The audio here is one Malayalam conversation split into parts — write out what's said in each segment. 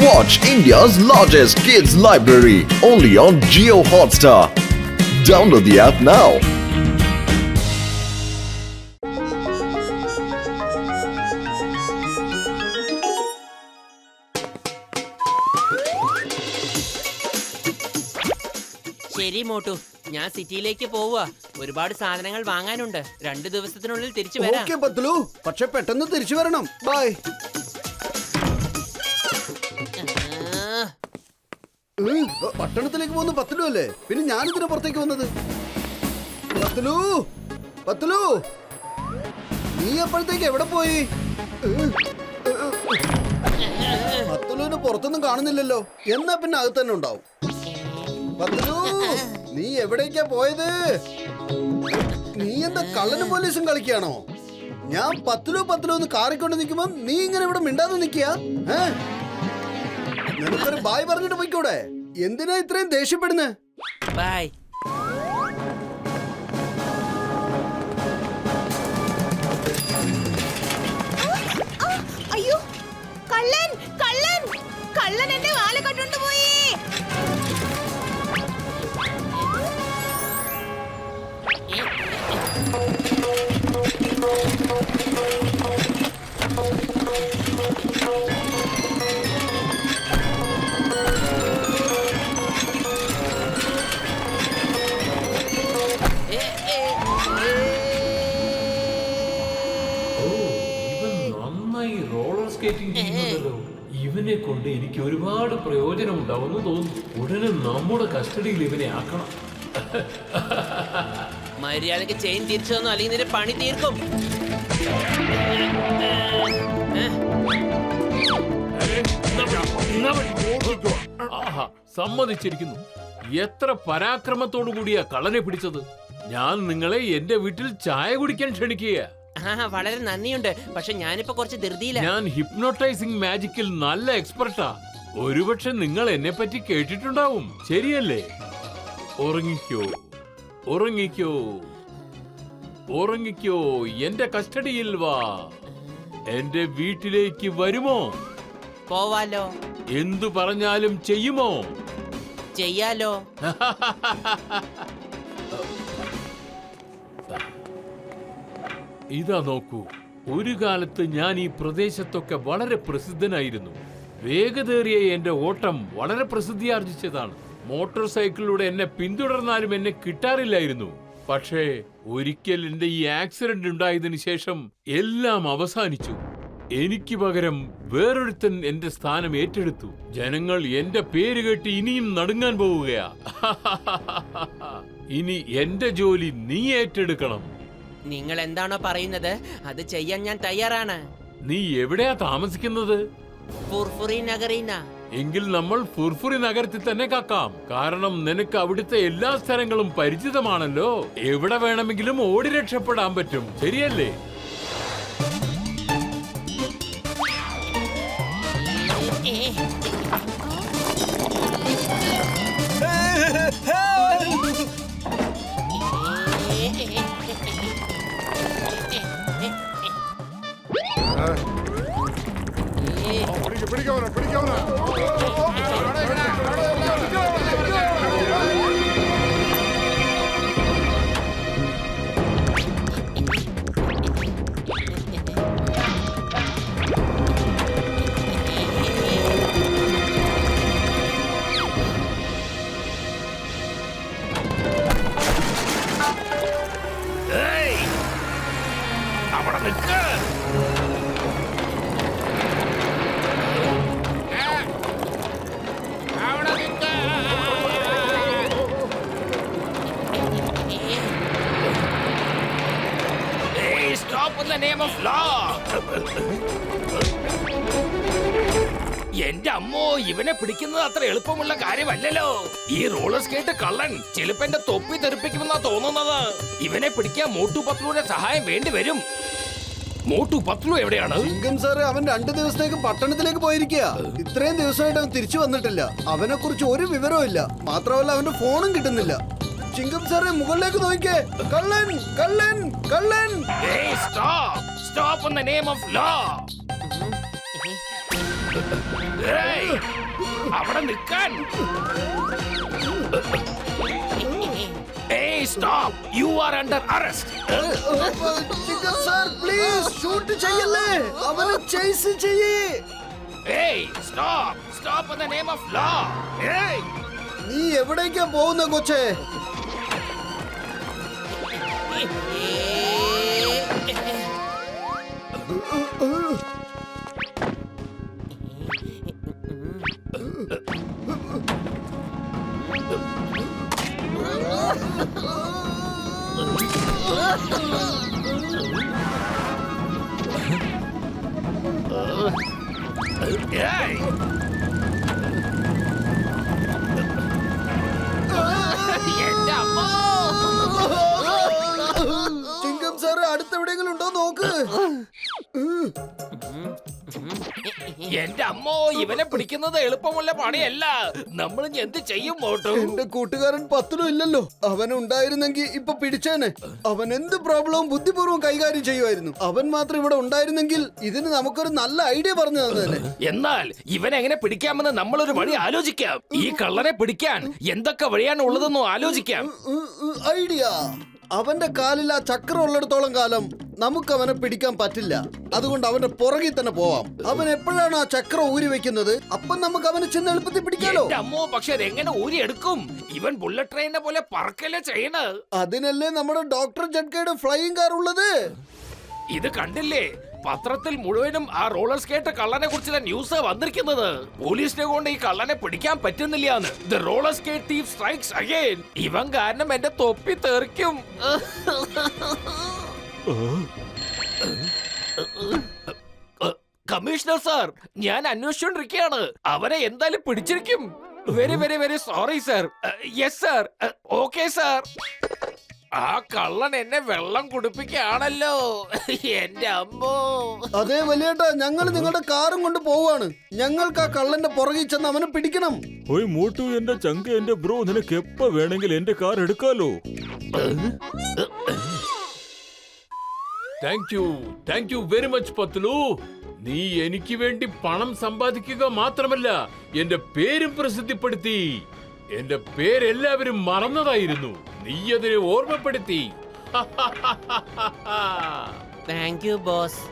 Watch India's largest kids library only on Jio Hotstar. Download the app now. ശരി മോട്ടു, ഞാൻ സിറ്റിയിലേക്ക് പോവുക. ഒരുപാട് സാധനങ്ങൾ വാങ്ങാനുണ്ട്. 2 ദിവസത്തിനുള്ളിൽ തിരിച്ചു വരാം. ഓക്കേ പത്ലു, പക്ഷെ പെട്ടെന്ന് തിരിച്ചു വരണം. ബൈ. പട്ടണത്തിലേക്ക് പോകുന്ന പത്ലു അല്ലേ? പിന്നെ ഞാനിതിനെ പുറത്തേക്ക് വന്നത്. പത്ലു, പത്ലു, നീ എപ്പോഴത്തേക്ക് എവിടെ പോയി? പത്ലുവിന് പുറത്തൊന്നും കാണുന്നില്ലല്ലോ. എന്നാ പിന്നെ അകത്ത് തന്നെ ഉണ്ടാവും. പത്ലു, നീ എവിടേക്കാ പോയത്? നീ എന്താ കള്ളനും പോലീസും കളിക്കാണോ? ഞാൻ പത്ലു പത്ലു ഒന്ന് കാറിക്കൊണ്ട് നിൽക്കുമ്പോ നീ ഇങ്ങനെ ഇവിടെ മിണ്ടാതെ നിൽക്കുക. നിനക്കൊരു ബായ് പറഞ്ഞിട്ട് പോയിക്കൂടെ? എന്തിനാ ഇത്രയും ദേഷ്യപ്പെടുന്നേ? ബൈ. അയ്യോ, കള്ളൻ കള്ളൻ കള്ളൻ എന്റെ വാല കട്ടുകൊണ്ട് പോയി. ഇവനെ കൊണ്ട് എനിക്ക് ഒരുപാട് പ്രയോജനം ഉണ്ടാവുമെന്ന് തോന്നുന്നു. ഉടനെ നമ്മുടെ കസ്റ്റഡിയിൽ ഇവനെ ആക്കണം. മര്യാദക്ക് ചെയിൻ തിരിച്ചു തന്നു, അല്ലെങ്കിൽ നിന്റെ പണി തീർക്കും. സമ്മതിച്ചിരിക്കുന്നു. എത്ര പരാക്രമത്തോടു കൂടിയാ കള്ളനെ പിടിച്ചത്. ഞാൻ നിങ്ങളെ എന്റെ വീട്ടിൽ ചായ കുടിക്കാൻ ക്ഷണിക്കുക. വളരെ നന്ദിയുണ്ട്, പക്ഷെ ഞാനിപ്പോ കുറച്ച് ധൃതിയില്ല. ഞാൻ ഹിപ്നോട്ടൈസിംഗ് മാജിക്കിൽ നല്ല എക്സ്പെർട്ടാ. ഒരുപക്ഷെ നിങ്ങൾ എന്നെ പറ്റി കേട്ടിട്ടുണ്ടാവും, ശരിയല്ലേ? ഉറങ്ങിക്കോ, ഉറങ്ങിക്കോ, ഉറങ്ങിക്കോ. എന്റെ കസ്റ്റഡിയിൽ വാ. എന്റെ വീട്ടിലേക്ക് വരുമോ? പോവാലോ. എന്തു പറഞ്ഞാലും ചെയ്യുമോ? ചെയ്യാലോ. ഇതാ നോക്കൂ, ഒരു കാലത്ത് ഞാൻ ഈ പ്രദേശത്തൊക്കെ വളരെ പ്രസിദ്ധനായിരുന്നു. വേഗതേറിയ എന്റെ ഓട്ടം വളരെ പ്രസിദ്ധിയാർജിച്ചതാണ്. മോട്ടോർ സൈക്കിളിലൂടെ എന്നെ പിന്തുടർന്നാലും എന്നെ കിട്ടാറില്ലായിരുന്നു. പക്ഷേ ഒരിക്കൽ എന്റെ ഈ ആക്സിഡന്റ് ഉണ്ടായതിനു ശേഷം എല്ലാം അവസാനിച്ചു. എനിക്ക് പകരം വേറൊരുത്തൻ എന്റെ സ്ഥാനം ഏറ്റെടുത്തു. ജനങ്ങൾ എന്റെ പേര് കേട്ട് ഇനിയും നടുങ്ങാൻ പോവുകയാ. ഇനി എന്റെ ജോലി നീ ഏറ്റെടുക്കണം. നിങ്ങൾ എന്താണോ പറയുന്നത് അത് ചെയ്യാൻ ഞാൻ തയ്യാറാണ്. നീ എവിടെയാ താമസിക്കുന്നത്? ഫുർഫുറി നഗരീന. എങ്കിൽ നമ്മൾ ഫുർഫുറി നഗരത്തിൽ തന്നെ കാക്കാം. കാരണം നിനക്ക് അവിടുത്തെ എല്ലാ സ്ഥലങ്ങളും പരിചിതമാണല്ലോ. എവിടെ വേണമെങ്കിലും ഓടി രക്ഷപ്പെടാൻ പറ്റും, ശരിയല്ലേ? എന്റെ അമ്മോ, ഇവനെ പിടിക്കുന്നത് അത്ര എളുപ്പമുള്ള കാര്യമല്ലല്ലോ. ഈ റോളർ സ്കേറ്റ് കള്ളൻ ചിലപ്പോ എന്റെ തൊപ്പി തെറിപ്പിക്കുമെന്നാ തോന്നുന്നത്. ഇവനെ പിടിക്കാൻ മോട്ടു പത്ലുവിന്റെ സഹായം വേണ്ടി വരും. മോട്ടു പത്ലു എവിടെയാണ്? ചിങ്കം സാറ് അവൻ 2 ദിവസത്തേക്ക് പട്ടണത്തിലേക്ക് പോയിരിക്കുക. ഇത്രയും ദിവസമായിട്ട് അവൻ തിരിച്ചു വന്നിട്ടില്ല. അവനെ കുറിച്ച് ഒരു വിവരവും ഇല്ല. മാത്രമല്ല അവന്റെ ഫോണും കിട്ടുന്നില്ല. ചിങ്കം സാറെ മുകളിലേക്ക് നോക്കിക്കേ. കള്ളൻ കള്ളൻ കള്ളൻ. Stop in the name of law. ഏയ്, അവിടെ നിൽക്കാൻ. Hey, stop! You are under arrest. Chicken sir please shoot ചെയ്യല്ലേ, അവനെ ചേസ് ചെയ്യേ. Hey, stop! Stop in the name of law. Hey! നീ എവിടേക്കാ പോകുന്ന കൊച്ചേ? Hey! എന്റെ അമ്മ. ചിങ്കം സാർ അടുത്തെവിടെയെങ്കിലും ഉണ്ടോ നോക്ക്. എന്റെ അമ്മോ, ഇവനെ പിടിക്കുന്നത് എളുപ്പമുള്ള പണിയല്ല. നമ്മൾ ഇനി എന്ത് ചെയ്യും മോട്ടു? എന്റെ കൂട്ടുകാരൻ പത്തിലും ഇല്ലല്ലോ. അവൻ ഉണ്ടായിരുന്നെങ്കിൽ ഇപ്പൊ പിടിച്ചേനെ. അവൻ എന്ത് പ്രോബ്ലവും ബുദ്ധിപൂർവ്വം കൈകാര്യം ചെയ്യുമായിരുന്നു. അവൻ മാത്രം ഇവിടെ ഉണ്ടായിരുന്നെങ്കിൽ ഇതിന് നമുക്കൊരു നല്ല ഐഡിയ പറഞ്ഞു തന്നെ. എന്നാൽ ഇവനെ എങ്ങനെ പിടിക്കാമെന്ന് നമ്മളൊരു വഴി ആലോചിക്കാം. ഈ കള്ളനെ പിടിക്കാൻ എന്തൊക്കെ വഴിയാണ് ഉള്ളതെന്നും ആലോചിക്കാം. ഐഡിയ. അവന്റെ കാലിൽ ആ ചക്രം ഉള്ളിടത്തോളം കാലം നമുക്ക് അവനെ പിടിക്കാൻ പറ്റില്ല. അതുകൊണ്ട് അവന്റെ പുറകിൽ തന്നെ പോവാം. അവൻ എപ്പോഴാണ് ആ ചക്രം ഊരി വെക്കുന്നത് അപ്പം നമുക്ക് അവനെ ചെന്ന് എളുപ്പത്തിൽ പിടിക്കാലോ. എന്റെ അമ്മോ, പക്ഷെ അതെങ്ങനെ ഊരിയെടുക്കും? ഇവൻ ബുള്ളറ്റ് ട്രെയിനെ പോലെ പറക്കല്ലേ ചെയ്യണ. അതിനല്ലേ നമ്മുടെ ഡോക്ടർ ജഡ്കയുടെ ഫ്ലൈയിങ് കാർ ഉള്ളത്. ഇത് കണ്ടില്ലേ, പത്രത്തിൽ മുഴുവനും ആ റോളർ സ്കേറ്റ് കള്ളനെ കുറിച്ചുള്ള ന്യൂസ് വന്നിരിക്കുന്നത്. പോലീസിനെ കൊണ്ട് ഈ കള്ളനെ പിടിക്കാൻ പറ്റുന്നില്ലാന്ന്. The roller skate thief strikes again. ഇവൻ കാരണം എന്റെ തൊപ്പി തെറിക്കും. കമ്മീഷണർ സാർ, ഞാൻ അന്വേഷിച്ചോണ്ടിരിക്കുകയാണ്. അവനെ എന്തായാലും പിടിച്ചിരിക്കും. Very very very sorry sir. Yes sir. Okay sir. ആ കള്ളൻ എന്നെ വെള്ളം കുടിപ്പിക്കുകയാണല്ലോ. എന്റെ അമ്മോ. അതേ വലിയേട്ടാ, ഞങ്ങൾ നിങ്ങളുടെ കാറും കൊണ്ട് പോവാണ്. ഞങ്ങൾക്ക് ആ കള്ളന്റെ പുറകിൽ ചെന്ന് അവനെ പിടിക്കണം. ഓയ് മോട്ടു, എന്റെ ചങ്ക, എന്റെ ബ്രോ, നിനക്ക് എപ്പ വേണമെങ്കിൽ എന്റെ കാർ എടുക്കാലോ. താങ്ക് യു വെരി മച്ച് പത്ലു. നീ എനിക്ക് വേണ്ടി പണം സമ്പാദിക്കുക മാത്രമല്ല, എന്റെ പേരും പ്രസിദ്ധിപ്പെടുത്തി. എന്റെ പേരെല്ലാവരും മറന്നതായിരുന്നു. നീ അതിനെ ഓർമ്മപ്പെടുത്തി. Thank you boss.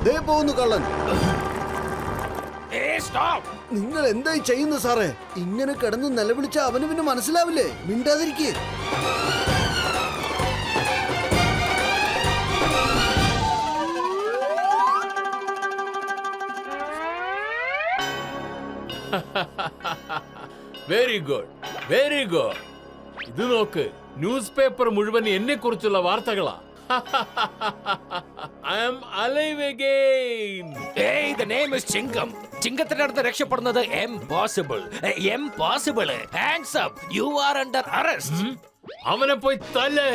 ദേ പോകുന്നു കള്ളൻ. Hey, stop! നിങ്ങൾ എന്തായി ചെയ്യുന്നു സാറേ? ഇങ്ങനെ കിടന്ന് നിലവിളിച്ച അവന് പിന്നെ മനസ്സിലാവില്ലേ? മിണ്ടാതിരിക്കേ. Very good, very good. ഇത് നോക്ക്, ന്യൂസ് പേപ്പർ മുഴുവൻ എന്നെ കുറിച്ചുള്ള വാർത്തകളാ. I am alive again. Hey, the name is ചിങ്കം. ചിങ്കത്തിന്റെ അടുത്ത് രക്ഷപ്പെടുന്നത് impossible. Impossible. Hands up. You are under arrest. അവനെ പോയി തല്ലേ.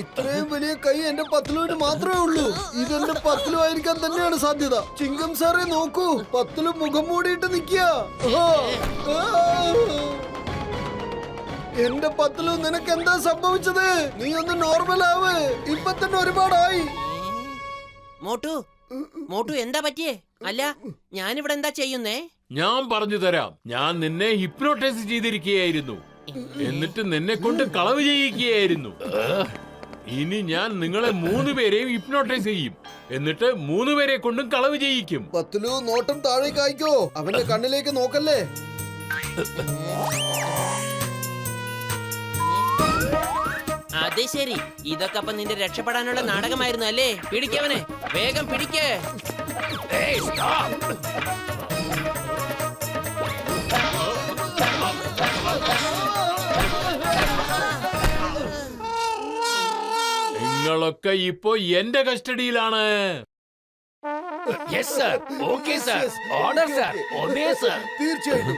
ഇത്രയും വലിയ കൈ എന്റെ പത്തിലുവിന് മാത്രമേ ഉള്ളൂ. ഇതെന്റെ പത്തിലു ആയിരിക്കാൻ തന്നെയാണ് സാധ്യത. ചിങ്കം സാറേ നോക്കൂ, പത്തിലും മുഖം മൂടിയിട്ട് നിൽക്കുക. എന്റെ പത്തിലു, നിനക്ക് എന്താ സംഭവിച്ചത്? നീ ഒന്ന് നോർമൽ ആവ്. ഇപ്പൊ തന്നെ ഒരുപാടായി. മോട്ടു എന്താ പറ്റിയേ? അല്ല, ഞാനിവിടെ എന്താ ചെയ്യുന്നേ? ഞാൻ പറഞ്ഞു തരാം. ഞാൻ നിന്നെ ഹിപ്നോട്ടൈസ് ചെയ്തിരിക്കുകയായിരുന്നു. എന്നിട്ട് നിന്നെ കൊണ്ട് കളവ് ചെയ്യിക്കുകയായിരുന്നു. ഇനി ഞാൻ നിങ്ങളെ 3 പേരെയും ഹിപ്നോട്ടൈസ് ചെയ്യും. എന്നിട്ട് 3 പേരെ കൊണ്ടും കളവ് ചെയ്യിക്കും. പത്തിലു, നോട്ടം താഴേക്ക് അയക്കോ. അവന്റെ കണ്ണിലേക്ക് നോക്കല്ലേ. അത് ശരി, ഇതൊക്കെ അപ്പൊ നിന്റെ രക്ഷപ്പെടാനുള്ള നാടകമായിരുന്നു അല്ലേ? പിടിക്കവനെ, വേഗം പിടിക്കേ. Hey, stop! നിങ്ങളൊക്കെ ഇപ്പോ എന്റെ കസ്റ്റഡിയിലാണ്. Yes, sir. Okay, sir. Order, sir. Obey, sir. തീർച്ചയായിട്ടും.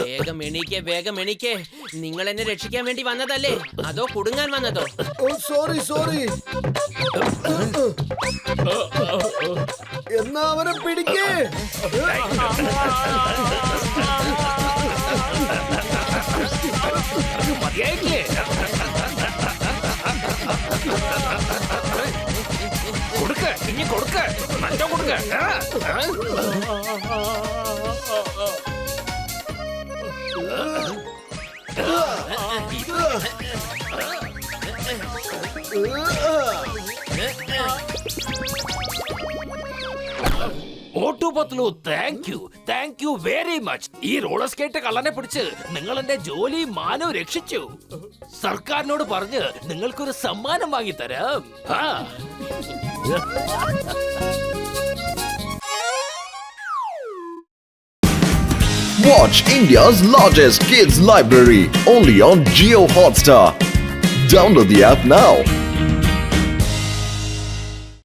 വേഗം എണീക്കേ, വേഗം എണീക്കേ. നിങ്ങൾ എന്നെ രക്ഷിക്കാൻ വേണ്ടി വന്നതല്ലേ, അതോ കുടുങ്ങാൻ വന്നതോ? ഓ സോറി സോറി. എന്നാ അവനെ പിടിക്കേ. മതിയായില്ലേ? കൊടുക്ക്, ഇനി കൊടുക്ക്, നല്ല കൊടുക്ക്. Motu Patlu, thank you very much. ഈ റോളർ സ്കേറ്റ് കള്ളനെ പിടിച്ച് നിങ്ങൾ എന്റെ ജോലി മാനവും രക്ഷിച്ചു. സർക്കാരിനോട് പറഞ്ഞ് നിങ്ങൾക്കൊരു സമ്മാനം വാങ്ങിത്തരാം. Watch India's largest kids library only on Jio Hotstar. Download the app now.